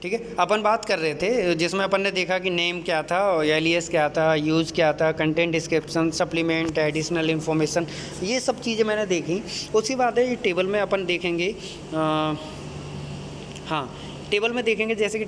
ठीक है, अपन बात कर रहे थे जिसमें अपन ने देखा कि नेम क्या था, एलियास क्या था, यूज़ क्या था, content description, supplement, additional information, ये सब चीज़ें मैंने देखी। उसके बाद है ये टेबल में अपन देखेंगे हाँ, टेबल में देखेंगे जैसे कि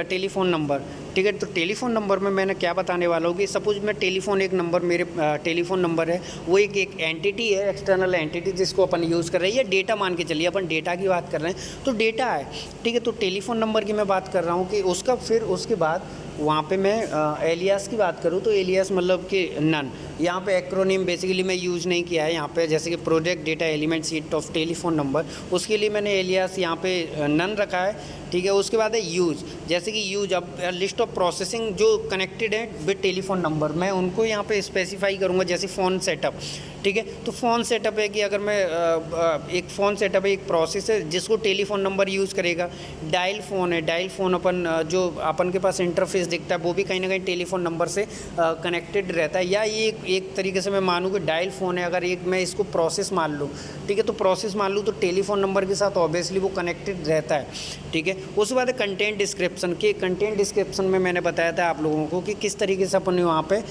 टेलीफ़ोन नंबर। ठीक है, तो टेलीफ़ोन नंबर में मैंने क्या बताने वाला हूँ कि सपोज मैं टेलीफ़ोन एक नंबर मेरे टेलीफ़ोन नंबर है, वो एक एंटिटी है, एक्सटर्नल एंटिटी जिसको अपन यूज़ कर रहे हैं, या डेटा मान के चलिए, अपन डेटा की बात कर रहे हैं तो डेटा है। ठीक है, तो टेलीफ़ोन नंबर की मैं बात कर रहा हूँ कि उसका फिर उसके बाद वहाँ पे मैं एलियास की बात करूँ तो एलियास मतलब कि नन, यहाँ पे एक्रोनिम बेसिकली मैं यूज़ नहीं किया है। यहाँ पे जैसे कि project data element seat of telephone number, उसके लिए मैंने एलियास यहाँ पे नन रखा है। ठीक है, उसके बाद है यूज़, जैसे कि यूज अब लिस्ट ऑफ प्रोसेसिंग जो कनेक्टेड है विद टेलीफोन नंबर, मैं उनको यहाँ पे स्पेसिफाई करूँगा, जैसे फ़ोन सेटअप। ठीक है, तो फ़ोन सेटअप है कि अगर मैं एक फ़ोन सेटअप है, एक प्रोसेस है जिसको टेलीफोन नंबर यूज़ करेगा। डायल फ़ोन है, डायल फ़ोन अपन जो अपन के पास इंटरफेस दिखता है वो भी कहीं ना कहीं टेलीफोन नंबर से कनेक्टेड रहता है। या ये एक तरीके से मैं मानूँ कि डायल फ़ोन है, अगर एक मैं इसको प्रोसेस मान लूँ, ठीक है, तो प्रोसेस मान लूँ तो टेलीफोन नंबर के साथ ऑब्वियसली वो कनेक्टेड रहता है। ठीक है, उसके बाद कंटेंट डिस्क्रिप्शन के, कंटेंट डिस्क्रिप्शन में मैंने बताया था आप लोगों को कि किस तरीके से अपन वहाँ पे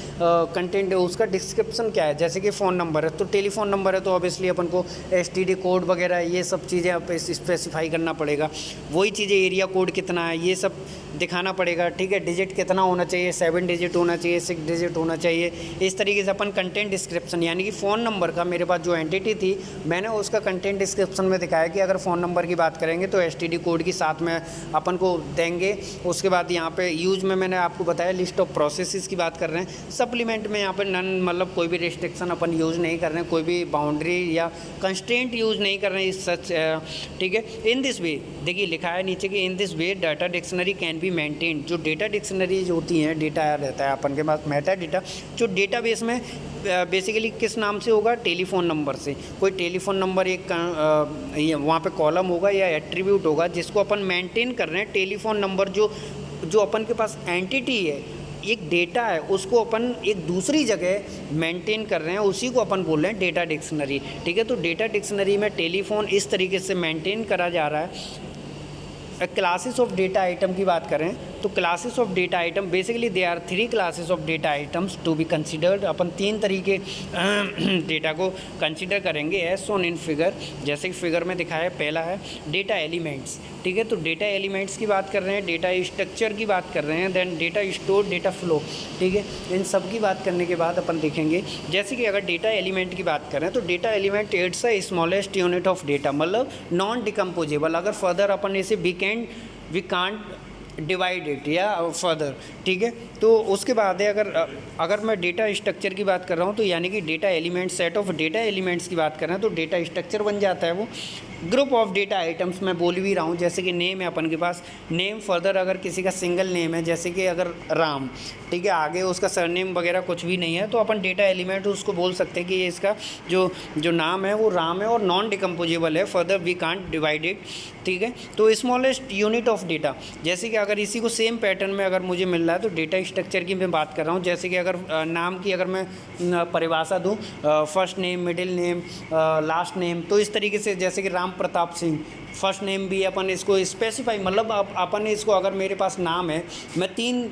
कंटेंट उसका डिस्क्रिप्शन क्या है। जैसे कि फ़ोन नंबर है तो टेलीफोन नंबर है तो ऑब्वियसली अपन को एसटीडी कोड वगैरह ये सब चीज़ें आप स्पेसिफाई करना पड़ेगा। वही चीज़ें एरिया कोड कितना है ये सब दिखाना पड़ेगा। ठीक है, डिजिट कितना होना चाहिए, 7 डिजिट होना चाहिए, 6 डिजिट होना चाहिए। इस तरीके से अपन कंटेंट डिस्क्रिप्शन यानी कि फ़ोन नंबर का मेरे पास जो एंटिटी थी मैंने उसका कंटेंट डिस्क्रिप्शन में दिखाया कि अगर फ़ोन नंबर की बात करेंगे तो एसटीडी कोड की साथ में अपन को देंगे। उसके बाद यहाँ पे यूज में मैंने आपको बताया लिस्ट ऑफ प्रोसेसेस की बात कर रहे हैं। सप्लीमेंट में यहाँ पे नन मतलब कोई भी रिस्ट्रिक्शन अपन यूज़ नहीं कर रहे हैं, कोई भी बाउंड्री या कंस्ट्रेंट यूज़ नहीं कर रहे हैं इस सच। ठीक है, इन दिस वे देखिए लिखा है नीचे कि in this way data dictionary can be maintain. जो डेटा डिक्शनरीज होती हैं, डेटा रहता है अपन के पास मेटा डेटा, जो डेटाबेस में बेसिकली किस नाम से होगा, टेलीफोन नंबर से। कोई टेलीफोन नंबर एक वहाँ पे कॉलम होगा या एट्रीब्यूट होगा जिसको अपन मेंटेन कर रहे हैं। टेलीफोन नंबर जो अपन के पास एंटिटी है, एक डेटा है, उसको अपन एक दूसरी जगह मेंटेन कर रहे हैं, उसी को अपन बोल रहे हैं डेटा डिक्शनरी। ठीक है, तो डेटा डिक्शनरी में टेलीफोन इस तरीके से मेंटेन करा जा रहा है। क्लासेस ऑफ डेटा आइटम की बात करें तो classes of data item basically they are 3 classes of data items to be considered. अपन 3 तरीके डेटा को कंसिडर करेंगे एज शोन इन फिगर, जैसे कि फिगर में दिखाया है। पहला है डेटा एलिमेंट्स। ठीक है, तो डेटा एलिमेंट्स की बात कर रहे हैं, डेटा स्ट्रक्चर की बात कर रहे हैं, then data store, data flow. ठीक है, इन सब की बात करने के बाद अपन देखेंगे जैसे कि अगर डेटा एलिमेंट की बात करें तो data element it's a smallest unit of data, मतलब नॉन डिकम्पोजेबल। अगर फर्दर अपन इसे वी कांट डिवाइड इट या फर्दर। ठीक है, तो उसके बाद है अगर मैं डेटा स्ट्रक्चर की बात कर रहा हूँ तो यानी कि data element, set of data elements की बात कर रहे हैं तो डेटा स्ट्रक्चर बन जाता है वो ग्रुप ऑफ डेटा आइटम्स। मैं बोल भी रहा हूँ जैसे कि नेम है अपन के पास, नेम फर्दर अगर किसी का सिंगल नेम है जैसे कि अगर राम, ठीक है, आगे उसका सरनेम वगैरह कुछ भी नहीं है तो अपन डेटा एलिमेंट उसको बोल सकते हैं कि ये इसका जो नाम है वो राम है और नॉन डिकम्पोजेबल है, further we can't divide it. ठीक है, तो स्मॉलेस्ट यूनिट ऑफ डेटा, जैसे कि अगर इसी को सेम पैटर्न में अगर मुझे मिल रहा है तो डेटा स्ट्रक्चर की मैं बात कर रहा हूँ। जैसे कि अगर नाम की अगर मैं परिभाषा दूँ, first name, middle name, last name, तो इस तरीके से जैसे कि राम प्रताप सिंह, फर्स्ट नेम भी अपन इसको स्पेसिफाई, मतलब अपन इसको अगर मेरे पास नाम है मैं 3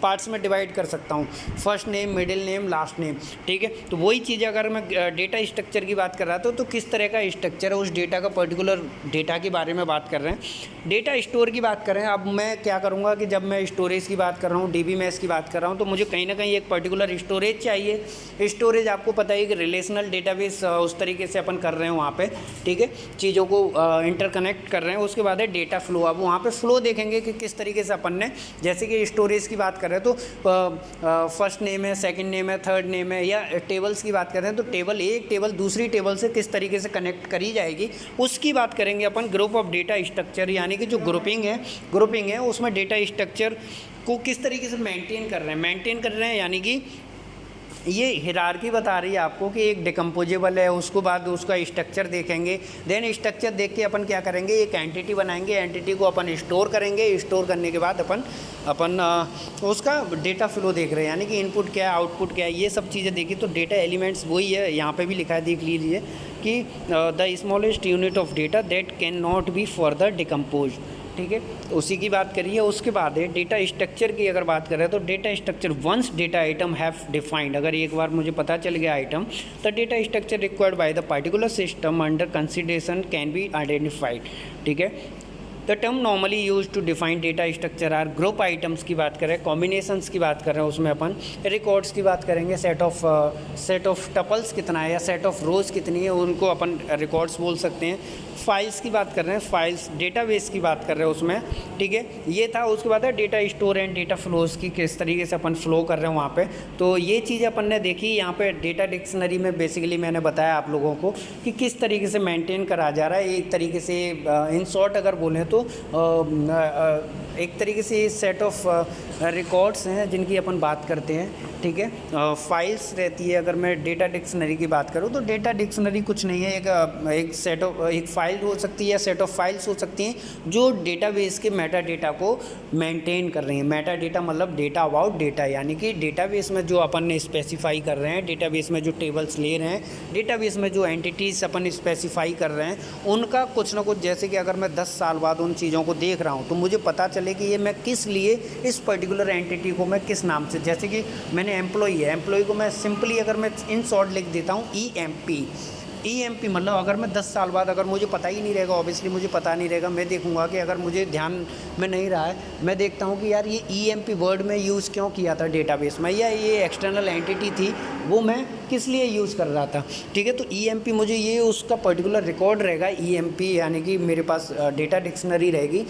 पार्ट्स में डिवाइड कर सकता हूँ, first name, middle name, last name. ठीक है, तो वही चीज़ अगर मैं डेटा स्ट्रक्चर की बात कर रहा था तो किस तरह का स्ट्रक्चर है उस डेटा का, पर्टिकुलर डेटा के बारे में बात कर रहे हैं। डेटा स्टोर की बात करें, अब मैं क्या करूँगा कि जब मैं स्टोरेज की बात कर रहा हूँ, डीबी मैश की बात कर रहा हूँ, तो मुझे कहीं ना कहीं एक पर्टिकुलर स्टोरेज चाहिए। स्टोरेज आपको पता है कि रिलेशनल डेटाबेस उस तरीके से अपन कर रहे हैं वहाँ पे। ठीक है, चीज़ों को इंटरकनेक्ट कर रहे हैं। उसके बाद है डेटा फ्लो। अब वहाँ पे फ्लो देखेंगे कि किस तरीके से अपन ने, जैसे कि स्टोरेज की बात कर रहे हैं तो फर्स्ट नेम है, सेकंड नेम है, थर्ड नेम है, या टेबल्स की बात कर रहे हैं तो टेबल एक टेबल दूसरी टेबल से किस तरीके से कनेक्ट करी जाएगी उसकी बात करेंगे अपन। ग्रुप ऑफ डेटा स्ट्रक्चर यानी कि जो ग्रुपिंग है उसमें डेटा स्ट्रक्चर को किस तरीके से मेंटेन कर रहे हैं यानी कि ये हिरार्की बता रही है आपको कि एक डिकम्पोजेबल है, उसको बाद उसका स्ट्रक्चर देखेंगे, देन स्ट्रक्चर देख के अपन क्या करेंगे, एक एंटिटी बनाएंगे, एंटिटी को अपन स्टोर करेंगे, स्टोर करने के बाद अपन उसका डेटा फ्लो देख रहे हैं यानी कि इनपुट क्या है, आउटपुट क्या है, ये सब चीज़ें देखी। तो डेटा एलिमेंट्स वही है, यहाँ पे भी लिखा है, देख लीजिए कि the smallest unit of data that can not be further decompose. ठीक है, उसी की बात करिए। उसके बाद है डेटा स्ट्रक्चर की अगर बात करें तो data structure once data item have defined, अगर एक बार मुझे पता चल गया item, the data structure required by the particular system under consideration can be identified. ठीक है, the term normally use to define data structure are group items की बात करें, कॉम्बिनेशंस की बात कर रहे हैं, उसमें अपन रिकॉर्ड्स की बात करेंगे, सेट ऑफ टपल्स कितना है या सेट ऑफ रोज कितनी है, उनको अपन रिकॉर्ड्स बोल सकते हैं। फाइल्स की बात कर रहे हैं, फाइल्स डेटाबेस की बात कर रहे हैं उसमें। ठीक है, ये था। उसके बाद है data store and data flows की, किस तरीके से अपन फ्लो कर रहे हैं वहाँ पे। तो ये चीज़ अपन ने देखी यहाँ पे डेटा डिक्शनरी में। बेसिकली मैंने बताया आप लोगों को कि किस तरीके से मेंटेन करा जा रहा है। एक तरीके से इन शॉर्ट अगर बोलें तो एक तरीके से सेट ऑफ रिकॉर्ड्स हैं जिनकी अपन बात करते हैं। ठीक है, फाइल्स रहती है। अगर मैं डेटा डिक्शनरी की बात करूँ तो डेटा डिक्शनरी कुछ नहीं है, एक फाइल हो सकती है या सेट ऑफ फाइल्स हो सकती हैं जो डेटाबेस के मेटा डेटा को मेंटेन कर रही हैं। मेटा डेटा मतलब डेटा अबाउट डेटा, यानी कि डेटाबेस में जो अपन ने स्पेसिफाई कर रहे हैं, डेटाबेस में जो टेबल्स ले रहे हैं, डेटाबेस में जो एंटिटीज़ अपन स्पेसिफाई कर रहे हैं, उनका कुछ ना कुछ, जैसे कि अगर मैं 10 साल बाद उन चीज़ों को देख रहा हूँ तो मुझे पता चले कि ये मैं किस लिए, इस पर्टिकुलर एंटिटी को मैं किस नाम से, जैसे कि मैंने एम्प्लॉई है, एम्प्लॉई को मैं सिंपली अगर मैं इन शॉर्ट लिख देता हूँ EMP मतलब अगर मैं 10 साल बाद, अगर मुझे पता ही नहीं रहेगा, ऑब्वियसली मुझे पता नहीं रहेगा, मैं देखूंगा कि अगर मुझे ध्यान में नहीं रहा है, मैं देखता हूँ कि यार ये EMP वर्ड में यूज़ क्यों किया था डेटाबेस में, या ये एक्सटर्नल एंटिटी थी वो मैं किस लिए यूज़ कर रहा था। ठीक है, तो EMP मुझे ये उसका पर्टिकुलर रिकॉर्ड रहेगा, EMP यानी कि मेरे पास डेटा डिक्शनरी रहेगी,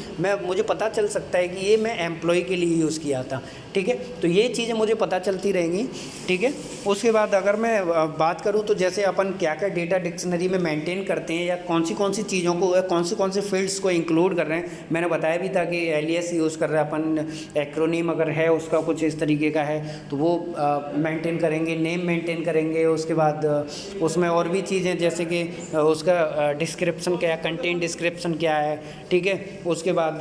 मुझे पता चल सकता है कि ये मैं एम्प्लॉय के लिए यूज़ किया था। ठीक है, तो ये चीज़ें मुझे पता चलती रहेंगी। ठीक है, उसके बाद अगर मैं बात करूँ तो जैसे अपन क्या क्या डेटा डिक्शनरी में मेंटेन करते हैं या कौन सी चीज़ों को, कौन से फील्ड्स को इंक्लूड कर रहे हैं। मैंने बताया भी था कि एलियास यूज़ कर रहे हैं अपन, एक्रोनीम अगर है उसका कुछ इस तरीके का है तो वो मेंटेन करेंगे, नेम मेंटेन करेंगे। उसके बाद उसमें और भी चीज़ें जैसे कि उसका डिस्क्रिप्शन क्या है, कंटेंट डिस्क्रिप्शन क्या है। ठीक है, उसके बाद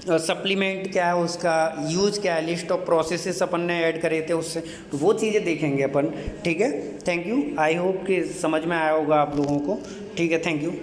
सप्लीमेंट क्या है, उसका यूज क्या है, लिस्ट ऑफ प्रोसेसेस अपन ने ऐड करे थे उससे, तो वो चीज़ें देखेंगे अपन। ठीक है, थैंक यू, आई होप कि समझ में आया होगा आप लोगों को। ठीक है, थैंक यू।